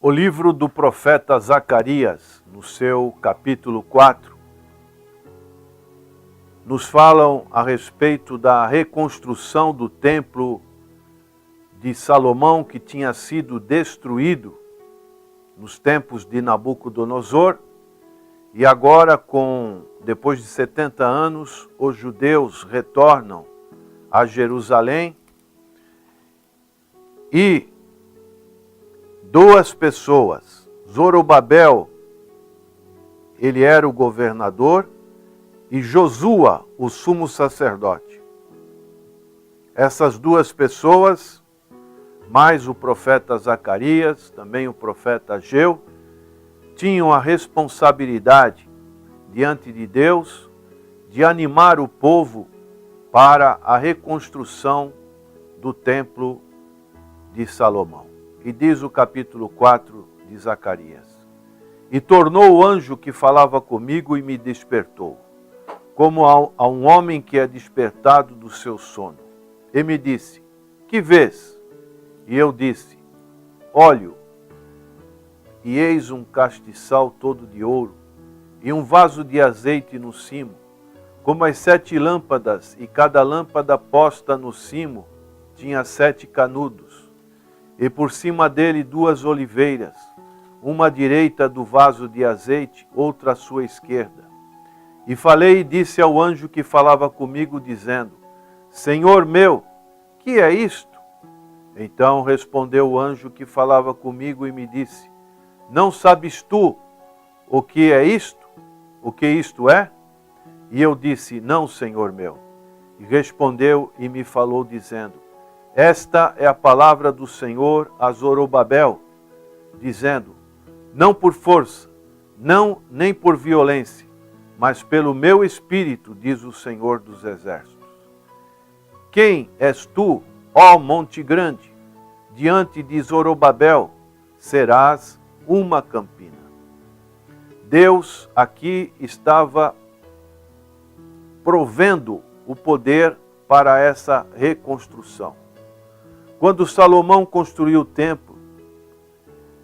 O livro do profeta Zacarias, no seu capítulo 4, nos falam a respeito da reconstrução do templo de Salomão, que tinha sido destruído nos tempos de Nabucodonosor, e agora, depois de 70 anos, os judeus retornam a Jerusalém e duas pessoas, Zorobabel, ele era o governador, e Josua, o sumo sacerdote. Essas duas pessoas, mais o profeta Zacarias, também o profeta Ageu, tinham a responsabilidade diante de Deus de animar o povo para a reconstrução do templo de Salomão. E diz o capítulo 4 de Zacarias: E tornou o anjo que falava comigo e me despertou, como a um homem que é despertado do seu sono. E me disse: Que vês? E eu disse: Olho, e eis um castiçal todo de ouro, e um vaso de azeite no cimo, como as 7 lâmpadas, e cada lâmpada posta no cimo tinha 7 canudos. E por cima dele 2 oliveiras, uma à direita do vaso de azeite, outra à sua esquerda. E falei e disse ao anjo que falava comigo, dizendo: Senhor meu, que é isto? Então respondeu o anjo que falava comigo e me disse: Não sabes tu o que é isto? O que isto é? E eu disse: Não, Senhor meu. E respondeu e me falou, dizendo: Esta é a palavra do Senhor a Zorobabel, dizendo: Não por força, não nem por violência, mas pelo meu espírito, diz o Senhor dos Exércitos. Quem és tu, ó monte grande? Diante de Zorobabel serás uma campina. Deus aqui estava provendo o poder para essa reconstrução. Quando Salomão construiu o templo,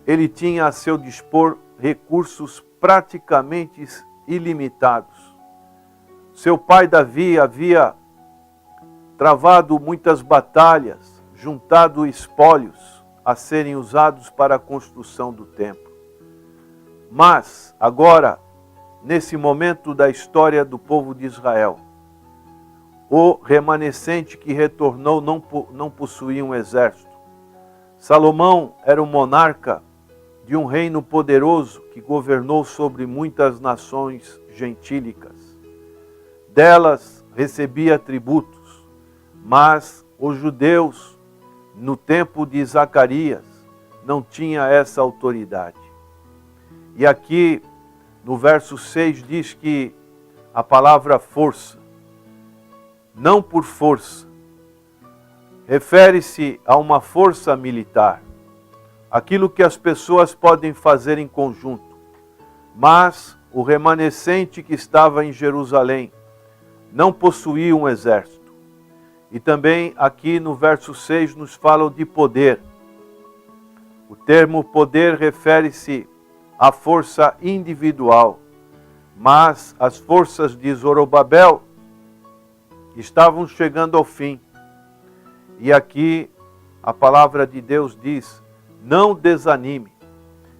ele tinha a seu dispor recursos praticamente ilimitados. Seu pai Davi havia travado muitas batalhas, juntado espólios a serem usados para a construção do templo. Mas, agora, nesse momento da história do povo de Israel, o remanescente que retornou não possuía um exército. Salomão era o monarca de um reino poderoso que governou sobre muitas nações gentílicas. Delas recebia tributos, mas os judeus, no tempo de Zacarias, não tinham essa autoridade. E aqui, no verso 6, diz que a palavra força, não por força, refere-se a uma força militar, aquilo que as pessoas podem fazer em conjunto. Mas o remanescente que estava em Jerusalém não possuía um exército. E também aqui no verso 6 nos falam de poder. O termo poder refere-se à força individual, mas as forças de Zorobabel estavam chegando ao fim. E aqui a palavra de Deus diz: não desanime.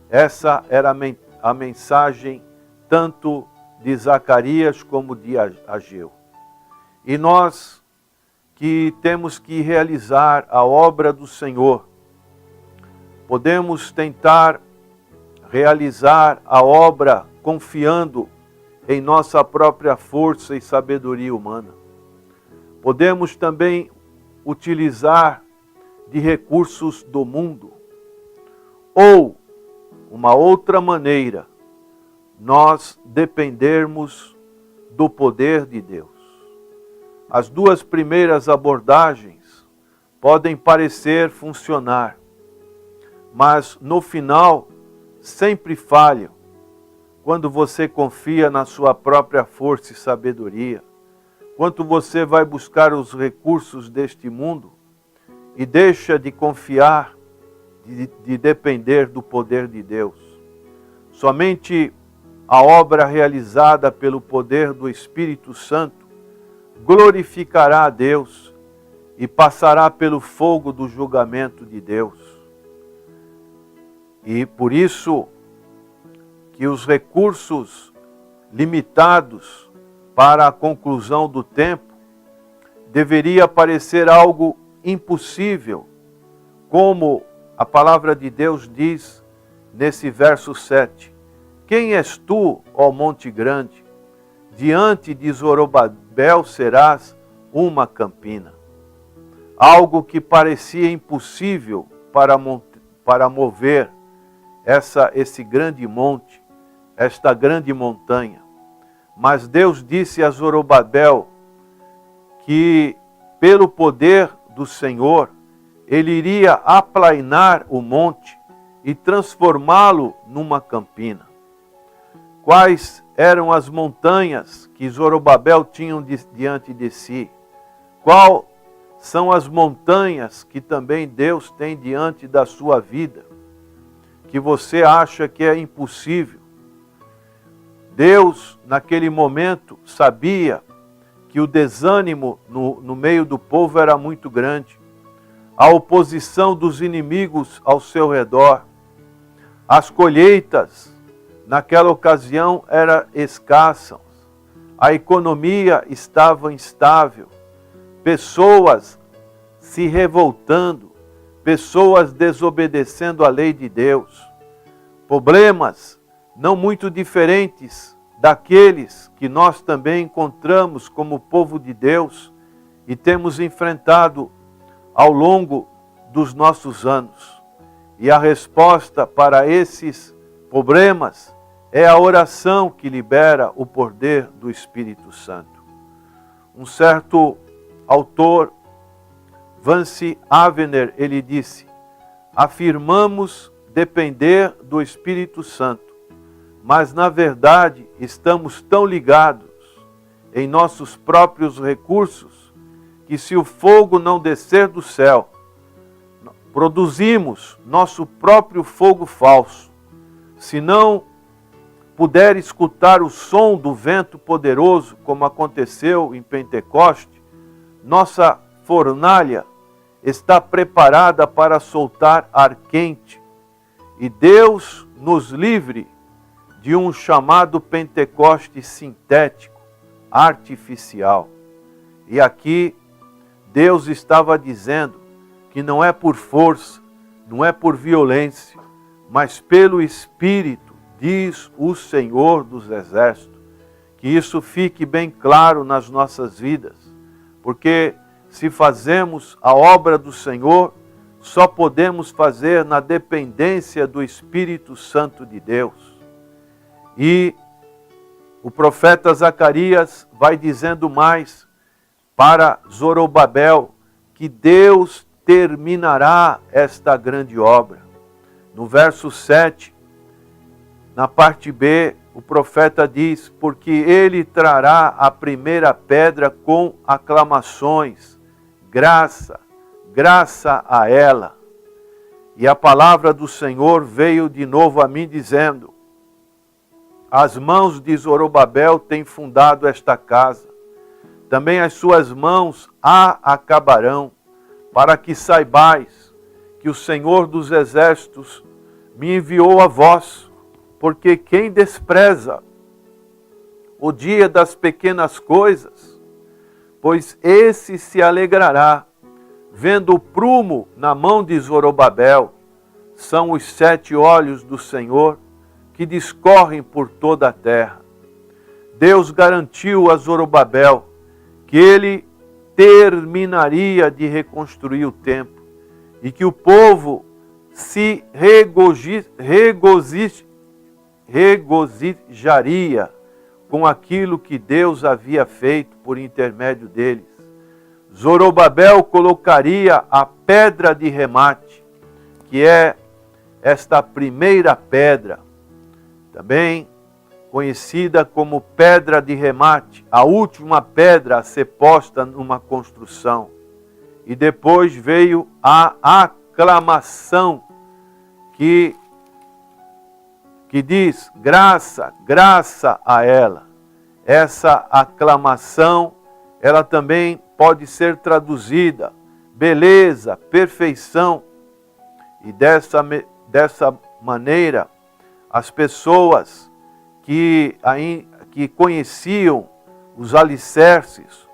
Essa era a mensagem tanto de Zacarias como de Ageu. E nós que temos que realizar a obra do Senhor, podemos tentar realizar a obra confiando em nossa própria força e sabedoria humana. Podemos também utilizar de recursos do mundo. Ou, uma outra maneira, nós dependermos do poder de Deus. As duas primeiras abordagens podem parecer funcionar, mas no final sempre falham quando você confia na sua própria força e sabedoria, quando você vai buscar os recursos deste mundo e deixa de confiar de depender do poder de Deus. Somente a obra realizada pelo poder do Espírito Santo glorificará a Deus e passará pelo fogo do julgamento de Deus. E por isso que os recursos limitados para a conclusão do tempo deveria parecer algo impossível, como a palavra de Deus diz nesse verso 7. Quem és tu, ó monte grande? Diante de Zorobabel serás uma campina. Algo que parecia impossível para mover esse grande monte, esta grande montanha. Mas Deus disse a Zorobabel que, pelo poder do Senhor, ele iria aplainar o monte e transformá-lo numa campina. Quais eram as montanhas que Zorobabel tinha diante de si? Qual são as montanhas que também Deus tem diante da sua vida, que você acha que é impossível? Deus, naquele momento, sabia que o desânimo no meio do povo era muito grande, a oposição dos inimigos ao seu redor, as colheitas naquela ocasião eram escassas, a economia estava instável, pessoas se revoltando, pessoas desobedecendo a lei de Deus, problemas não muito diferentes daqueles que nós também encontramos como povo de Deus e temos enfrentado ao longo dos nossos anos. E a resposta para esses problemas é a oração que libera o poder do Espírito Santo. Um certo autor, Vance Havner, ele disse: afirmamos depender do Espírito Santo, mas na verdade estamos tão ligados em nossos próprios recursos que, se o fogo não descer do céu, produzimos nosso próprio fogo falso. Se não puder escutar o som do vento poderoso, como aconteceu em Pentecoste, nossa fornalha está preparada para soltar ar quente. E Deus nos livre de um chamado Pentecoste sintético, artificial. E aqui Deus estava dizendo que não é por força, não é por violência, mas pelo Espírito, diz o Senhor dos Exércitos. Que isso fique bem claro nas nossas vidas, porque se fazemos a obra do Senhor, só podemos fazer na dependência do Espírito Santo de Deus. E o profeta Zacarias vai dizendo mais para Zorobabel que Deus terminará esta grande obra. No verso 7, na parte B, o profeta diz: porque ele trará a primeira pedra com aclamações, graça, graça a ela. E a palavra do Senhor veio de novo a mim dizendo: as mãos de Zorobabel têm fundado esta casa, também as suas mãos a acabarão, para que saibais que o Senhor dos Exércitos me enviou a vós. Porque quem despreza o dia das pequenas coisas, pois esse se alegrará, vendo o prumo na mão de Zorobabel. São os 7 olhos do Senhor que discorrem por toda a terra. Deus garantiu a Zorobabel que ele terminaria de reconstruir o templo e que o povo se regozijaria com aquilo que Deus havia feito por intermédio deles. Zorobabel colocaria a pedra de remate, que é esta primeira pedra, também conhecida como pedra de remate, a última pedra a ser posta numa construção. E depois veio a aclamação que diz graça, graça a ela. Essa aclamação, ela também pode ser traduzida beleza, perfeição. E dessa maneira, as pessoas que conheciam os alicerces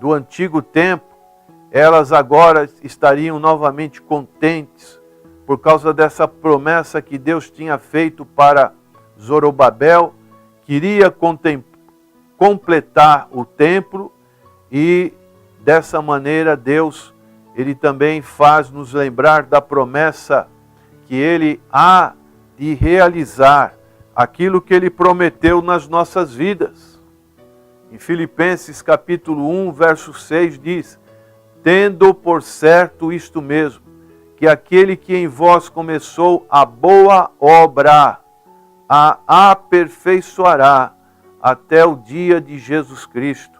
do antigo tempo, elas agora estariam novamente contentes por causa dessa promessa que Deus tinha feito para Zorobabel, queria completar o templo, e dessa maneira Deus, Ele também faz nos lembrar da promessa que Ele há de realizar aquilo que Ele prometeu nas nossas vidas. Em Filipenses capítulo 1, verso 6 diz: tendo por certo isto mesmo, que aquele que em vós começou a boa obra, a aperfeiçoará até o dia de Jesus Cristo.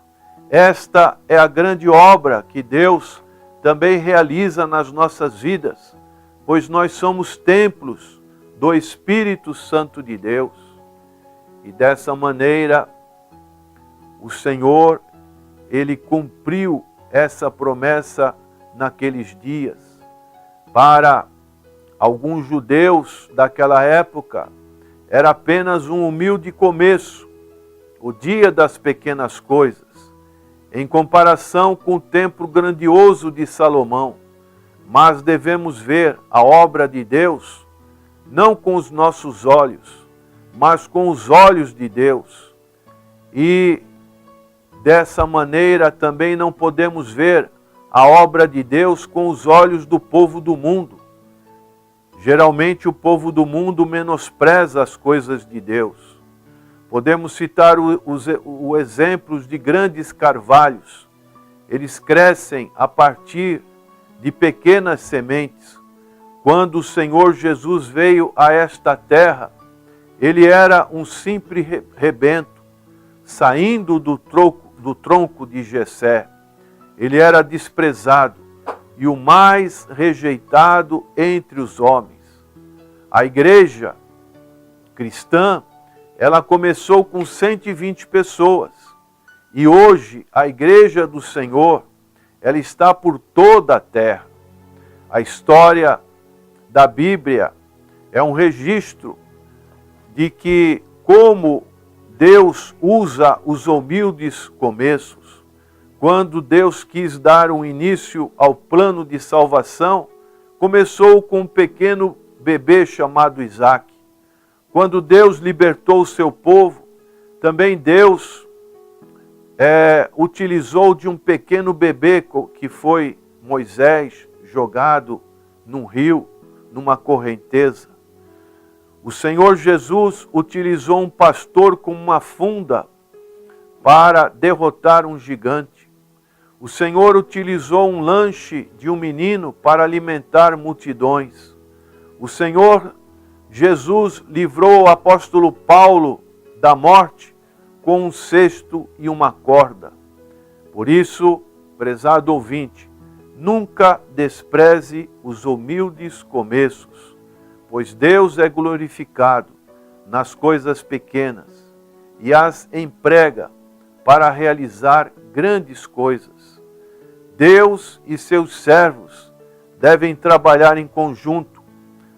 Esta é a grande obra que Deus também realiza nas nossas vidas, pois nós somos templos do Espírito Santo de Deus. E dessa maneira, o Senhor, Ele cumpriu essa promessa naqueles dias. Para alguns judeus daquela época, era apenas um humilde começo, o dia das pequenas coisas, em comparação com o templo grandioso de Salomão. Mas devemos ver a obra de Deus, não com os nossos olhos, mas com os olhos de Deus. E dessa maneira também não podemos ver a obra de Deus com os olhos do povo do mundo. Geralmente o povo do mundo menospreza as coisas de Deus. Podemos citar os exemplos de grandes carvalhos. Eles crescem a partir de pequenas sementes. Quando o Senhor Jesus veio a esta terra, Ele era um simples rebento, saindo do tronco de Jessé. Ele era desprezado e o mais rejeitado entre os homens. A igreja cristã, ela começou com 120 pessoas. E hoje, a igreja do Senhor, ela está por toda a terra. A história da Bíblia é um registro de que como Deus usa os humildes começos. Quando Deus quis dar um início ao plano de salvação, começou com um pequeno bebê chamado Isaac. Quando Deus libertou o seu povo, também Deus utilizou de um pequeno bebê que foi Moisés, jogado num rio, numa correnteza. O Senhor Jesus utilizou um pastor com uma funda para derrotar um gigante. O Senhor utilizou um lanche de um menino para alimentar multidões. O Senhor Jesus livrou o apóstolo Paulo da morte com um cesto e uma corda. Por isso, prezado ouvinte, nunca despreze os humildes começos, pois Deus é glorificado nas coisas pequenas e as emprega para realizar grandes coisas. Deus e seus servos devem trabalhar em conjunto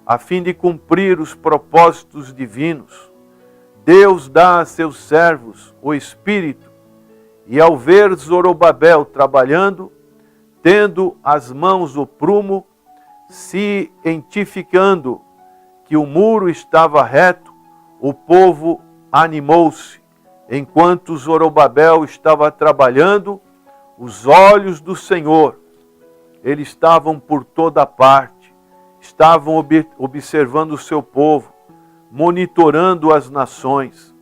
a fim de cumprir os propósitos divinos. Deus dá a seus servos o Espírito, e ao ver Zorobabel trabalhando, tendo as mãos o prumo, cientificando que o muro estava reto, o povo animou-se. Enquanto Zorobabel estava trabalhando, os olhos do Senhor, eles estavam por toda parte, estavam observando o seu povo, monitorando as nações.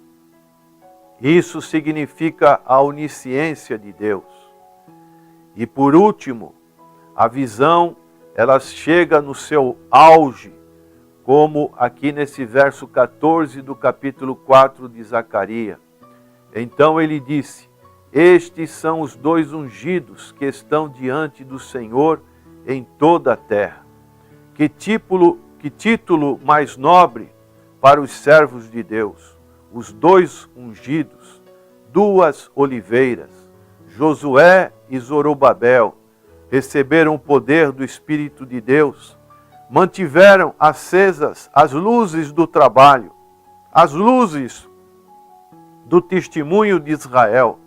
Isso significa a onisciência de Deus. E por último, a visão, ela chega no seu auge, como aqui nesse verso 14 do capítulo 4 de Zacarias. Então ele disse: estes são os dois ungidos que estão diante do Senhor em toda a terra. Que que título mais nobre para os servos de Deus, os dois ungidos, duas oliveiras, Josué e Zorobabel, receberam o poder do Espírito de Deus, mantiveram acesas as luzes do trabalho, as luzes do testemunho de Israel.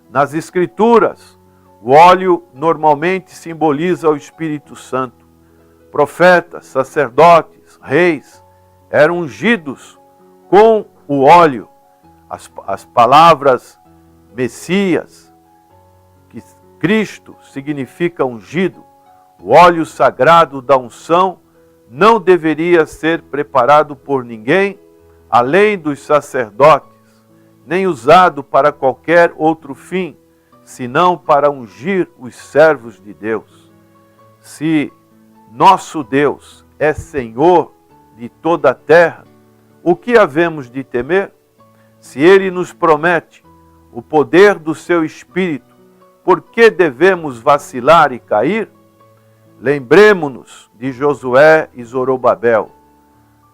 Nas Escrituras, o óleo normalmente simboliza o Espírito Santo. Profetas, sacerdotes, reis eram ungidos com o óleo. As palavras Messias, que Cristo significa ungido, o óleo sagrado da unção não deveria ser preparado por ninguém, além dos sacerdotes, nem usado para qualquer outro fim, senão para ungir os servos de Deus. Se nosso Deus é Senhor de toda a terra, o que havemos de temer? Se Ele nos promete o poder do seu Espírito, por que devemos vacilar e cair? Lembremo-nos de Josué e Zorobabel,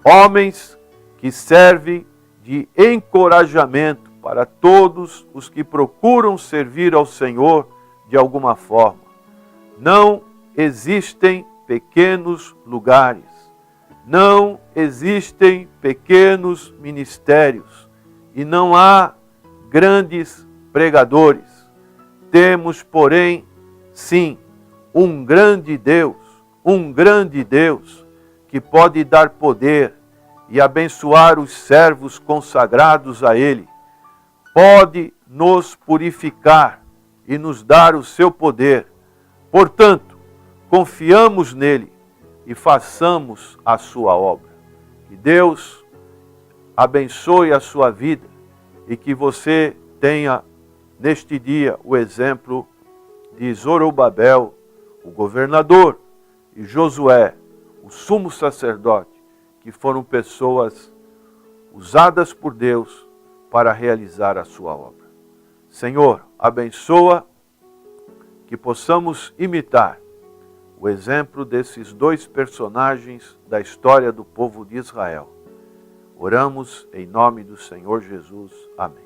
homens que servem de encorajamento para todos os que procuram servir ao Senhor de alguma forma. Não existem pequenos lugares, não existem pequenos ministérios e não há grandes pregadores. Temos, porém, sim, um grande Deus que pode dar poder e abençoar os servos consagrados a Ele. Pode nos purificar e nos dar o seu poder. Portanto, confiamos nele e façamos a sua obra. Que Deus abençoe a sua vida e que você tenha neste dia o exemplo de Zorobabel, o governador, e Josué, o sumo sacerdote, que foram pessoas usadas por Deus para realizar a sua obra. Senhor, abençoa que possamos imitar o exemplo desses dois personagens da história do povo de Israel. Oramos em nome do Senhor Jesus. Amém.